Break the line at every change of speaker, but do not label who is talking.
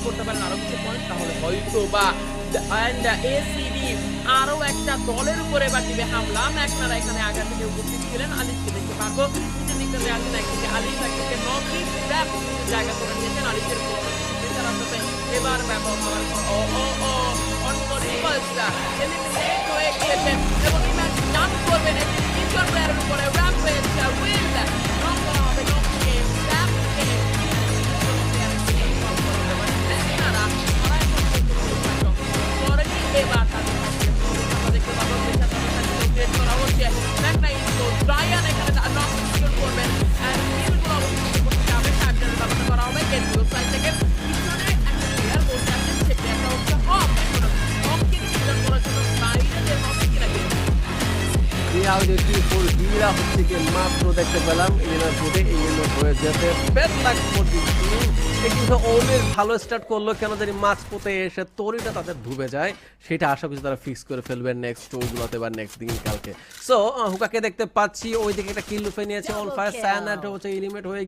করতে পারেন আরো কিছু পয়েন্ট তাহলে হয়তো বা এসিবি আরো একটা দলের উপরে এবার দিবে হামলা। ম্যাকনারা এখানে আগে থেকে উপস্থিত ছিলেন, আলিশকে দেখতে পারবো নিচের দিকে আসেন একদিকে আলিশ একদিকে নকরি ট্র্যাপ জায়গা করে নিয়েছেন আলিশের এবার ব্যবহার ও ও ও অন্য রিভার্সটা এলিমিনেট হয়ে গিয়েছেন এবং এই ম্যাচ জাম্প করবেন এই তিনজন প্লেয়ারের উপরে র্যাপ হয়েছে উইল নক করা হবে নককে র্যাপকে এবার দেখতে পাবো ক্রিয়েট করা হচ্ছে ম্যাকনা ইনস্টল ব্রায়ান এখানে নক সিকিউর করবেন এন্ড কিলগুলো অবশ্যই করতে যাবে টাইমটার ব্যবস্থা করা হবে গেটগুলো সাইড থেকে পিছনে একটা প্লেয়ার বসে আছেন সে প্লেয়ারটা হচ্ছে হক এখন হককে ডিসিশন করার জন্য বাইরে যে হবে কিনা
হীরা হচ্ছে কি মাত্র দেখতে পেলাম ইয়েনার বোর্ডে ইয়েনার হয়ে যেতে বেশ লাগবে কিন্তু ওমের ভালো স্টার্ট করলো কেন জানি মাছ পোতে এসে তরিটা তাদের ডুবে যায় সেটা আশা করছি তারা ফিক্স করে ফেলবে নেক্সট শোগুলোতে বা নেক্সট দিন কালকে সো হুকাকে দেখতে পাচ্ছি ওইদিকে একটা কিল লুফে নিয়েছে অল ফায়ার স্যানাড হচ্ছে এলিমিনেট হয়ে